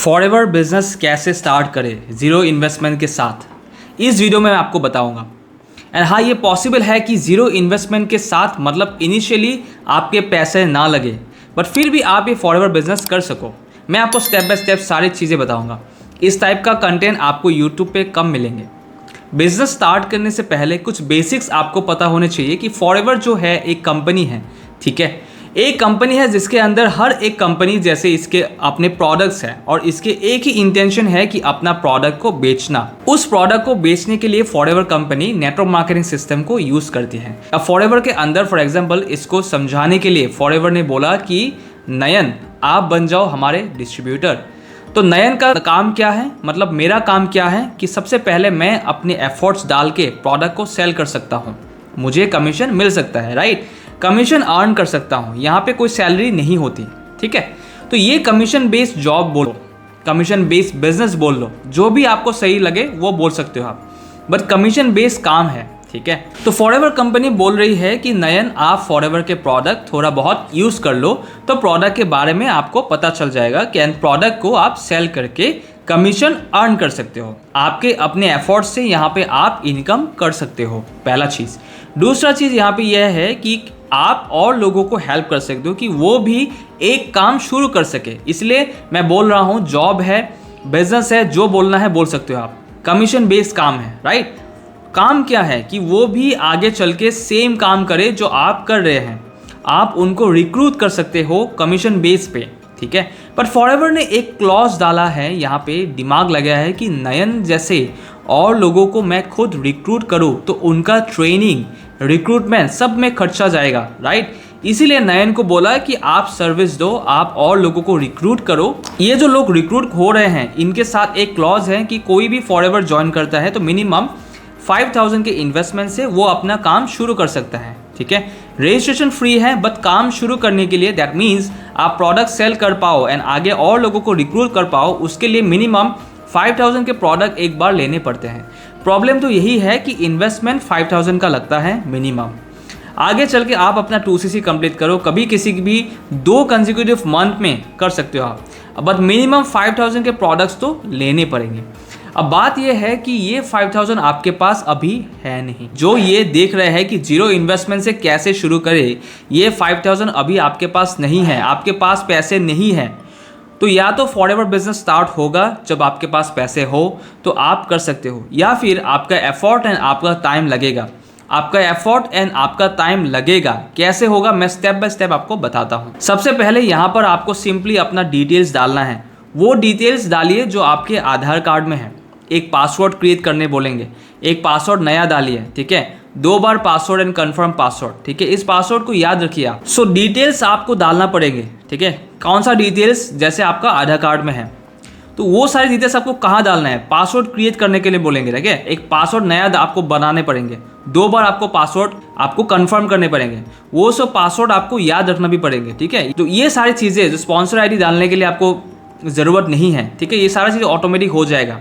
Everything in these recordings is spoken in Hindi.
फॉरएवर बिजनेस कैसे स्टार्ट करें ज़ीरो इन्वेस्टमेंट के साथ, इस वीडियो में मैं आपको बताऊंगा। एंड हाँ, ये पॉसिबल है कि ज़ीरो इन्वेस्टमेंट के साथ मतलब इनिशियली आपके पैसे ना लगे बट फिर भी आप ये फॉरएवर बिजनेस कर सको। मैं आपको स्टेप बाय स्टेप सारी चीज़ें बताऊंगा। इस टाइप का कंटेंट आपको यूट्यूब पे कम मिलेंगे। बिजनेस स्टार्ट करने से पहले कुछ बेसिक्स आपको पता होने चाहिए कि फॉरएवर जो है एक कंपनी है, ठीक है। एक कंपनी है जिसके अंदर हर एक कंपनी जैसे इसके अपने प्रोडक्ट्स हैं और इसके एक ही इंटेंशन है कि अपना प्रोडक्ट को बेचना। उस प्रोडक्ट को बेचने के लिए forever company network marketing system को यूज़ करती है। अब फॉरएवर के अंदर फॉर एग्जांपल इसको समझाने के लिए फॉरएवर ने बोला कि नयन आप बन जाओ हमारे डिस्ट्रीब्यूटर। तो नयन का काम क्या है, मतलब मेरा काम क्या है कि सबसे पहले मैं अपने एफर्ट्स डाल के प्रोडक्ट को सेल कर सकता हूँ, मुझे कमीशन मिल सकता है, राइट। कमीशन अर्न कर सकता हूँ, यहाँ पे कोई सैलरी नहीं होती, ठीक है। तो ये कमीशन बेस्ड जॉब बोलो, कमीशन बेस्ड बिजनेस बोल लो, जो भी आपको सही लगे वो बोल सकते हो आप, बट कमीशन बेस्ड काम है, ठीक है। तो फॉरएवर कंपनी बोल रही है कि नयन आप फॉरएवर के प्रोडक्ट थोड़ा बहुत यूज़ कर लो तो प्रोडक्ट के बारे में आपको पता चल जाएगा कि प्रोडक्ट को आप सेल करके कमीशन अर्न कर सकते हो। आपके अपने एफर्ट्स से यहाँ पे आप इनकम कर सकते हो, पहला चीज़। दूसरा चीज़ यहाँ पे यह है कि आप और लोगों को हेल्प कर सकते हो कि वो भी एक काम शुरू कर सके। इसलिए मैं बोल रहा हूँ जॉब है, बिजनेस है, जो बोलना है बोल सकते हो आप। कमीशन बेस्ड काम है, राइट। काम क्या है कि वो भी आगे चल के सेम काम करे जो आप कर रहे हैं, आप उनको रिक्रूट कर सकते हो कमीशन बेस पे, ठीक है। पर फॉरएवर ने एक क्लॉज डाला है, यहाँ पे दिमाग लगाया है कि नयन जैसे और लोगों को मैं खुद रिक्रूट करूँ तो उनका ट्रेनिंग, रिक्रूटमेंट सब में खर्चा जाएगा, राइट। इसीलिए नयन को बोला कि आप सर्विस दो, आप और लोगों को रिक्रूट करो। ये जो लोग रिक्रूट हो रहे हैं इनके साथ एक क्लॉज है कि कोई भी फॉरएवर ज्वाइन करता है तो मिनिमम 5000 के इन्वेस्टमेंट से वो अपना काम शुरू कर सकता है, ठीक है। रजिस्ट्रेशन फ्री है बट काम शुरू करने के लिए दैट मीन्स आप प्रोडक्ट सेल कर पाओ एंड आगे और लोगों को रिक्रूट कर पाओ, उसके लिए मिनिमम 5000 के प्रोडक्ट एक बार लेने पड़ते हैं। प्रॉब्लम तो यही है कि इन्वेस्टमेंट 5000 का लगता है मिनिमम। आगे चल के आप अपना 2CC कंप्लीट करो, कभी किसी भी 2 कंसेक्यूटिव मंथ में कर सकते हो आप, बट मिनिमम 5000 के प्रोडक्ट्स तो लेने पड़ेंगे। अब बात यह है कि ये 5000 आपके पास अभी है नहीं। जो ये देख रहे हैं कि जीरो इन्वेस्टमेंट से कैसे शुरू करें, ये 5000 अभी आपके पास नहीं है, आपके पास पैसे नहीं है, तो या तो फॉरएवर बिजनेस स्टार्ट होगा जब आपके पास पैसे हो तो आप कर सकते हो, या फिर आपका एफर्ट एंड आपका टाइम लगेगा। आपका एफर्ट एंड आपका टाइम लगेगा, कैसे होगा मैं स्टेप बाय स्टेप आपको बताता हूँ। सबसे पहले यहाँ पर आपको सिंपली अपना डिटेल्स डालना है। वो डिटेल्स डालिए जो आपके आधार कार्ड में है। एक पासवर्ड क्रिएट करने बोलेंगे, एक पासवर्ड नया डालिए, ठीक है। 2 बार पासवर्ड एंड कंफर्म पासवर्ड, ठीक है। इस पासवर्ड को याद रखिए आप। सो डिटेल्स आपको डालना पड़ेंगे, ठीक है। कौन सा डिटेल्स, जैसे आपका आधार कार्ड में है तो वो सारी डिटेल्स आपको कहाँ डालना है, पासवर्ड क्रिएट करने के लिए बोलेंगे, ठीक है। एक पासवर्ड नया आपको बनाने पड़ेंगे, 2 बार आपको पासवर्ड आपको कंफर्म करने पड़ेंगे, वो सब पासवर्ड आपको याद रखना भी पड़ेंगे, ठीक है। तो ये सारी चीज़ें जो स्पॉन्सर ID डालने के लिए आपको ज़रूरत नहीं है, ठीक है। ये सारी चीज़ें ऑटोमेटिक हो जाएगा।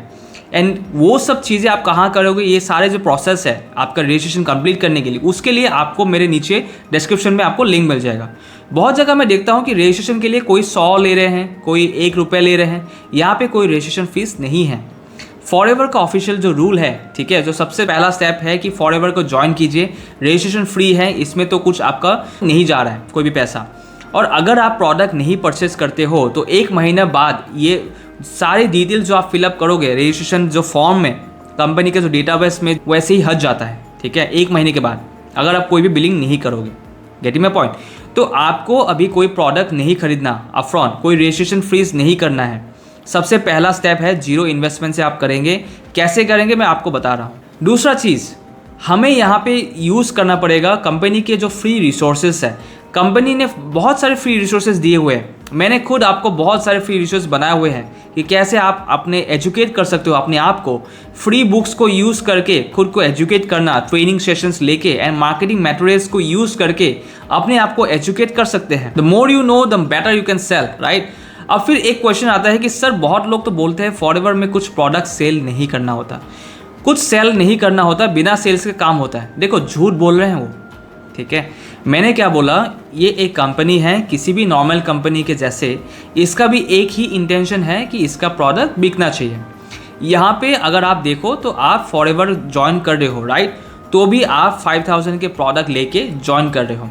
एंड वो सब चीज़ें आप कहाँ करोगे, ये सारे जो प्रोसेस है आपका रजिस्ट्रेशन कंप्लीट करने के लिए, उसके लिए आपको मेरे नीचे डिस्क्रिप्शन में आपको लिंक मिल जाएगा। बहुत जगह मैं देखता हूँ कि रजिस्ट्रेशन के लिए कोई 100 ले रहे हैं, कोई 1 रुपये ले रहे हैं। यहाँ पे कोई रजिस्ट्रेशन फीस नहीं है। फॉरएवर का ऑफिशियल जो रूल है, ठीक है, जो सबसे पहला स्टेप है कि फॉरएवर को ज्वाइन कीजिए, रजिस्ट्रेशन फ्री है, इसमें तो कुछ आपका नहीं जा रहा है कोई भी पैसा। और अगर आप प्रोडक्ट नहीं परचेस करते हो तो 1 महीना बाद ये सारी डिटेल जो आप फिलअप करोगे रजिस्ट्रेशन जो फॉर्म में कंपनी के जो डेटाबेस में, वैसे ही हट जाता है, ठीक है, 1 महीने के बाद, अगर आप कोई भी बिलिंग नहीं करोगे। Getting my point. तो आपको अभी कोई प्रोडक्ट नहीं खरीदना अपफ्रंट, कोई रजिस्ट्रेशन फीस नहीं करना है। सबसे पहला स्टेप है जीरो इन्वेस्टमेंट से आप करेंगे। कैसे करेंगे मैं आपको बता रहा हूँ। दूसरा चीज़, हमें यहाँ पे यूज़ करना पड़ेगा कंपनी के जो फ्री रिसोर्सेज है। कंपनी ने बहुत सारे फ्री रिसोर्सेज दिए हुए हैं। मैंने खुद आपको बहुत सारे फ्री रिसोर्स बनाए हुए हैं कि कैसे आप अपने एजुकेट कर सकते हो अपने आप को। फ्री बुक्स को यूज़ करके खुद को एजुकेट करना, ट्रेनिंग सेशंस लेके एंड मार्केटिंग मटेरियल्स को यूज़ करके अपने आप को एजुकेट कर सकते हैं। The more you know the better you can sell, right. अब फिर एक क्वेश्चन आता है कि सर बहुत लोग तो बोलते हैं फॉरएवर में कुछ प्रोडक्ट सेल नहीं करना होता, कुछ सेल नहीं करना होता, बिना सेल्स के काम होता है। देखो झूठ बोल रहे हैं वो, ठीक है। मैंने क्या बोला, ये एक कंपनी है किसी भी नॉर्मल कंपनी के जैसे, इसका भी एक ही इंटेंशन है कि इसका प्रोडक्ट बिकना चाहिए। यहाँ पे अगर आप देखो तो आप फॉरएवर ज्वाइन कर रहे हो, राइट, तो भी आप 5000 के प्रोडक्ट लेके ज्वाइन कर रहे हो,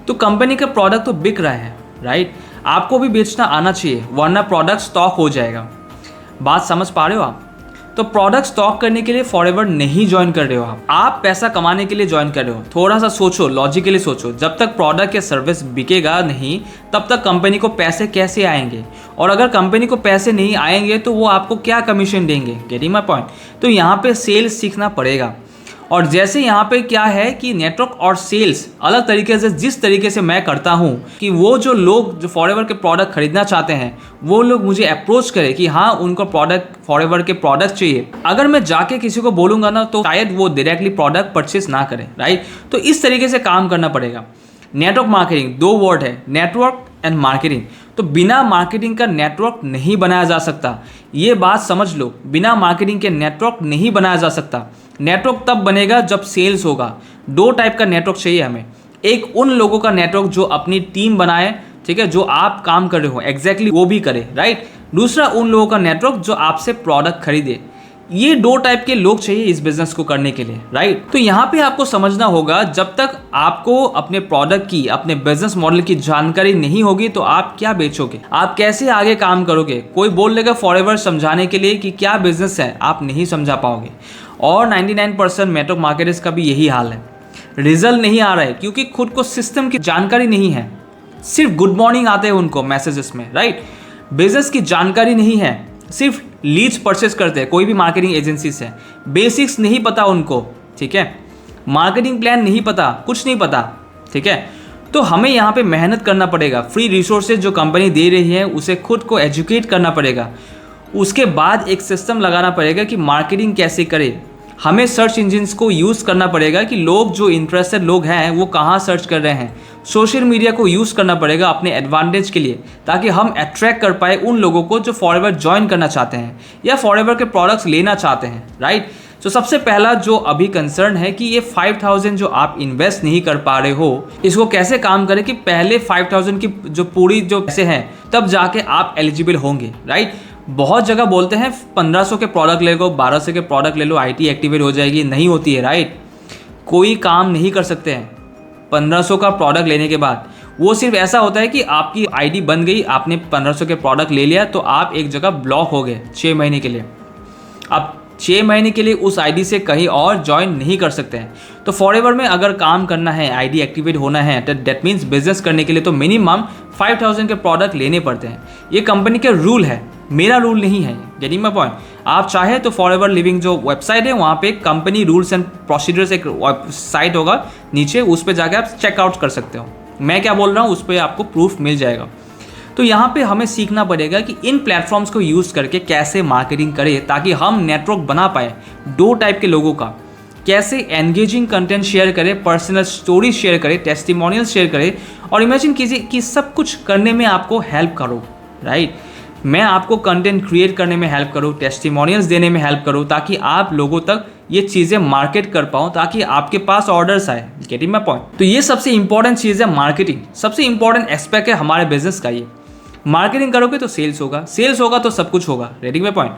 तो कंपनी का प्रोडक्ट तो बिक रहा है, राइट। आपको भी बेचना आना चाहिए, वरना प्रोडक्ट स्टॉक हो जाएगा। बात समझ पा रहे हो आप? तो प्रोडक्ट स्टॉक करने के लिए फॉरएवर नहीं ज्वाइन कर रहे हो आप पैसा कमाने के लिए ज्वाइन कर रहे हो। थोड़ा सा सोचो, लॉजिकली सोचो, जब तक प्रोडक्ट या सर्विस बिकेगा नहीं तब तक कंपनी को पैसे कैसे आएंगे, और अगर कंपनी को पैसे नहीं आएंगे तो वो आपको क्या कमीशन देंगे। Getting my point? तो यहाँ पे सेल्स सीखना पड़ेगा। और जैसे यहाँ पे क्या है कि नेटवर्क और सेल्स अलग तरीके से, जिस तरीके से मैं करता हूँ कि वो जो लोग जो फॉरएवर के प्रोडक्ट खरीदना चाहते हैं वो लोग मुझे अप्रोच करें कि हाँ उनको प्रोडक्ट फॉरएवर के प्रोडक्ट चाहिए। अगर मैं जाके किसी को बोलूँगा ना तो शायद वो डायरेक्टली प्रोडक्ट परचेस ना करें, राइट। तो इस तरीके से काम करना पड़ेगा। नेटवर्क मार्केटिंग, दो वर्ड है, नेटवर्क एंड मार्केटिंग। तो बिना मार्केटिंग का नेटवर्क नहीं बनाया जा सकता, ये बात समझ लो। बिना मार्केटिंग के नेटवर्क नहीं बनाया जा सकता। नेटवर्क तब बनेगा जब सेल्स होगा। दो टाइप का नेटवर्क चाहिए हमें। एक उन लोगों का नेटवर्क जो अपनी टीम बनाए, ठीक है, जो आप काम कर रहे हो एग्जैक्टली वो भी करे, राइट। दूसरा उन लोगों का नेटवर्क जो आपसे प्रोडक्ट खरीदे। ये दो टाइप के लोग चाहिए इस बिजनेस को करने के लिए, राइट। तो यहाँ पे आपको समझना होगा, जब तक आपको अपने प्रोडक्ट की, अपने बिजनेस मॉडल की जानकारी नहीं होगी तो आप क्या बेचोगे, आप कैसे आगे काम करोगे। कोई बोल देगा फॉरएवर समझाने के लिए कि क्या बिजनेस है, आप नहीं समझा पाओगे। और 99% नेटवर्क मार्केटर्स का भी यही हाल है, रिजल्ट नहीं आ रहा है क्योंकि खुद को सिस्टम की जानकारी नहीं है। सिर्फ गुड मॉर्निंग आते हैं उनको मैसेजेस में, राइट। बिजनेस की जानकारी नहीं है, सिर्फ लीड्स परचेस करते हैं कोई भी मार्केटिंग एजेंसी से। बेसिक्स नहीं पता उनको, ठीक है, मार्केटिंग प्लान नहीं पता, कुछ नहीं पता, ठीक है। तो हमें यहाँ पे मेहनत करना पड़ेगा। फ्री रिसोर्सेज जो कंपनी दे रही है उसे खुद को एजुकेट करना पड़ेगा। उसके बाद एक सिस्टम लगाना पड़ेगा कि मार्केटिंग कैसे करें। हमें सर्च इंजिन्स को यूज़ करना पड़ेगा कि लोग जो इंटरेस्टेड लोग हैं वो कहाँ सर्च कर रहे हैं। सोशल मीडिया को यूज़ करना पड़ेगा अपने एडवांटेज के लिए, ताकि हम अट्रैक्ट कर पाए उन लोगों को जो फॉरएवर ज्वाइन करना चाहते हैं या फॉरएवर के प्रोडक्ट्स लेना चाहते हैं, राइट। तो सबसे पहला जो अभी कंसर्न है कि ये 5000 जो आप इन्वेस्ट नहीं कर पा रहे हो, इसको कैसे काम करें कि पहले 5000 की जो पूरी जो पैसे हैं तब जाके आप एलिजिबल होंगे, राइट। बहुत जगह बोलते हैं 1500 के प्रोडक्ट ले लो, 1200 के प्रोडक्ट ले लो, आईटी एक्टिवेट हो जाएगी। नहीं होती है, राइट। कोई काम नहीं कर सकते हैं 1500 का प्रोडक्ट लेने के बाद। वो सिर्फ ऐसा होता है कि आपकी आईडी बन गई, आपने 1500 के प्रोडक्ट ले लिया तो आप एक जगह ब्लॉक हो गए 6 महीने के लिए। अब 6 महीने के लिए उस आईडी से कहीं और ज्वाइन नहीं कर सकते हैं। तो फॉरएवर में अगर काम करना है, आईडी एक्टिवेट होना है, तो दैट मीन्स बिजनेस करने के लिए तो मिनिमम 5000 के प्रोडक्ट लेने पड़ते हैं। ये कंपनी के रूल है, मेरा रूल नहीं है। Getting my point? आप चाहे तो फॉरएवर लिविंग जो वेबसाइट है वहाँ पे कंपनी रूल्स एंड प्रोसीजर्स एक साइट होगा नीचे, उस पर जाकर आप चेकआउट कर सकते हो। मैं क्या बोल रहा हूँ उस पर आपको प्रूफ मिल जाएगा। तो यहाँ पे हमें सीखना पड़ेगा कि इन प्लेटफॉर्म्स को यूज़ करके कैसे मार्केटिंग करें ताकि हम नेटवर्क बना पाए दो टाइप के लोगों का। कैसे एंगेजिंग कंटेंट शेयर करें, पर्सनल स्टोरी शेयर करें, टेस्टिमोनियल शेयर करें, और इमेजिन कीजिए कि सब कुछ करने में आपको हेल्प करो, राइट। मैं आपको कंटेंट क्रिएट करने में हेल्प करूँ, टेस्टिमोनियल्स देने में हेल्प करूँ, ताकि आप लोगों तक ये चीज़ें मार्केट कर पाऊँ, ताकि आपके पास ऑर्डर्स आए। Getting my point? तो ये सबसे इंपॉर्टेंट चीज़ है मार्केटिंग, सबसे इंपॉर्टेंट एस्पेक्ट है हमारे बिजनेस का। ये मार्केटिंग करोगे तो सेल्स होगा, सेल्स होगा तो सब कुछ होगा। Getting my point?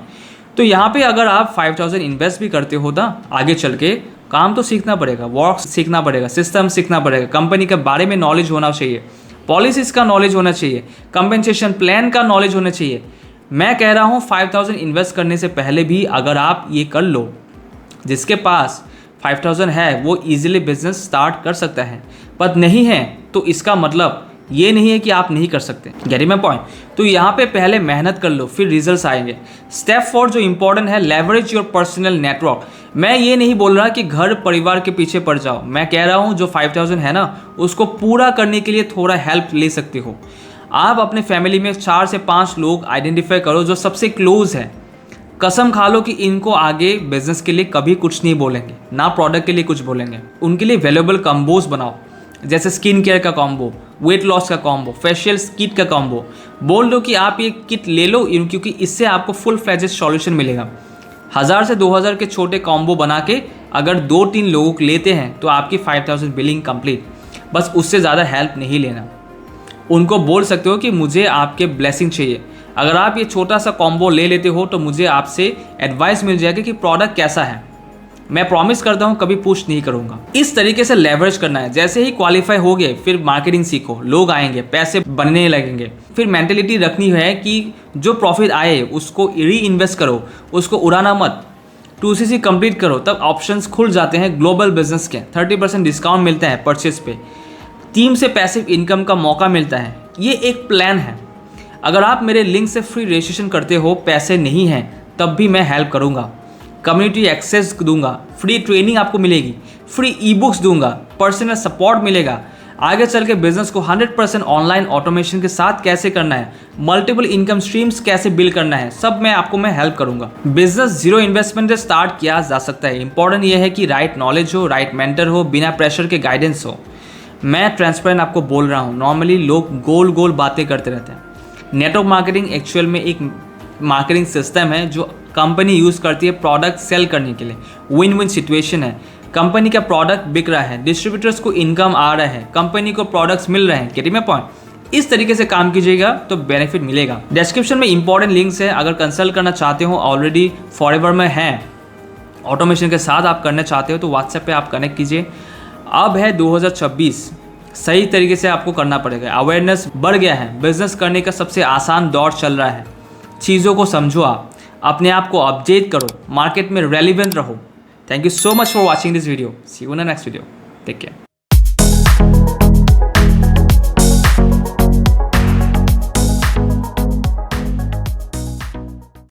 तो यहाँ पे अगर आप 5000 इन्वेस्ट भी करते हो ना, आगे चल के काम तो सीखना पड़ेगा, वर्क सीखना पड़ेगा, सिस्टम सीखना पड़ेगा, कंपनी के बारे में नॉलेज होना चाहिए, पॉलिसीज़ का नॉलेज होना चाहिए, कंपेंसेशन प्लान का नॉलेज होना चाहिए। मैं कह रहा हूँ 5000 इन्वेस्ट करने से पहले भी अगर आप ये कर लो, जिसके पास 5000 है वो इजीली बिजनेस स्टार्ट कर सकता है, पर नहीं है तो इसका मतलब ये नहीं है कि आप नहीं कर सकते। Getting my point? तो यहाँ पे पहले मेहनत कर लो, फिर रिजल्ट्स आएंगे। स्टेप 4 जो इंपॉर्टेंट है, लेवरेज योर पर्सनल नेटवर्क। मैं ये नहीं बोल रहा कि घर परिवार के पीछे पड़ जाओ, मैं कह रहा हूँ जो 5000 है ना उसको पूरा करने के लिए थोड़ा हेल्प ले सकते हो। आप अपने फैमिली में 4 से 5 लोग आइडेंटिफाई करो जो सबसे क्लोज है। कसम खा लो कि इनको आगे बिजनेस के लिए कभी कुछ नहीं बोलेंगे, ना प्रोडक्ट के लिए कुछ बोलेंगे। उनके लिए वैल्यूएबल कॉम्बोज बनाओ, जैसे स्किन केयर का कॉम्बो, वेट लॉस का कॉम्बो, फेशियल किट का कॉम्बो। बोल दो कि आप ये किट ले लो, क्योंकि इससे आपको फुल फ्लेजेड सॉल्यूशन मिलेगा। 1000 से 2000 के छोटे कॉम्बो बना के अगर 2-3 लोग लेते हैं तो आपकी 5000 बिलिंग कंप्लीट। बस उससे ज़्यादा हेल्प नहीं लेना। उनको बोल सकते हो कि मुझे आपके ब्लेसिंग चाहिए। अगर आप ये छोटा सा कॉम्बो ले लेते हो तो मुझे आपसे एडवाइस मिल जाएगी कि प्रोडक्ट कैसा है। मैं प्रॉमिस करता हूँ कभी पुश नहीं करूँगा। इस तरीके से लेवरेज करना है। जैसे ही क्वालिफाई हो गए फिर मार्केटिंग सीखो, लोग आएंगे, पैसे बनने लगेंगे। फिर मेंटेलिटी रखनी है कि जो प्रॉफिट आए उसको री इन्वेस्ट करो, उसको उड़ाना मत। 2CC कंप्लीट करो, तब ऑप्शंस खुल जाते हैं ग्लोबल बिजनेस के। 30% डिस्काउंट मिलता है परचेज पे, टीम से पैसिव इनकम का मौका मिलता है। ये एक प्लान है। अगर आप मेरे लिंक से फ्री रजिस्ट्रेशन करते हो, पैसे नहीं हैं तब भी मैं हेल्प करूँगा, कम्युनिटी एक्सेस दूंगा, फ्री ट्रेनिंग आपको मिलेगी, फ्री ई बुक्स दूंगा, पर्सनल सपोर्ट मिलेगा। आगे चल के बिजनेस को 100% ऑनलाइन ऑटोमेशन के साथ कैसे करना है, मल्टीपल इनकम स्ट्रीम्स कैसे बिल्ड करना है, सब मैं हेल्प करूंगा। बिजनेस जीरो इन्वेस्टमेंट से स्टार्ट किया जा सकता है। इंपॉर्टेंट ये है कि राइट नॉलेज हो, राइट मेंटर हो, बिना प्रेशर के गाइडेंस हो। मैं ट्रांसपेरेंट आपको बोल रहा हूँ। नॉर्मली लोग गोल गोल बातें करते रहते हैं। नेटवर्क मार्केटिंग एक्चुअल में एक मार्केटिंग सिस्टम है जो कंपनी यूज़ करती है प्रोडक्ट सेल करने के लिए। विन विन सिचुएशन है। कंपनी का प्रोडक्ट बिक रहा है, डिस्ट्रीब्यूटर्स को इनकम आ रहा है, कंपनी को प्रोडक्ट्स मिल रहे हैं। Getting my point? इस तरीके से काम कीजिएगा तो बेनिफिट मिलेगा। डिस्क्रिप्शन में इंपॉर्टेंट लिंक्स है। अगर कंसल्ट करना चाहते हो, ऑलरेडी फॉरएवर में है, ऑटोमेशन के साथ आप करना चाहते हो तो व्हाट्सएप पे आप कनेक्ट कीजिए। अब है 2026, सही तरीके से आपको करना पड़ेगा। अवेयरनेस बढ़ गया है, बिजनेस करने का सबसे आसान दौर चल रहा है। चीज़ों को समझो, आप अपने आप को अपडेट करो, मार्केट में रेलिवेंट रहो। Thank you so much for watching this video. See you in the next video. Take care.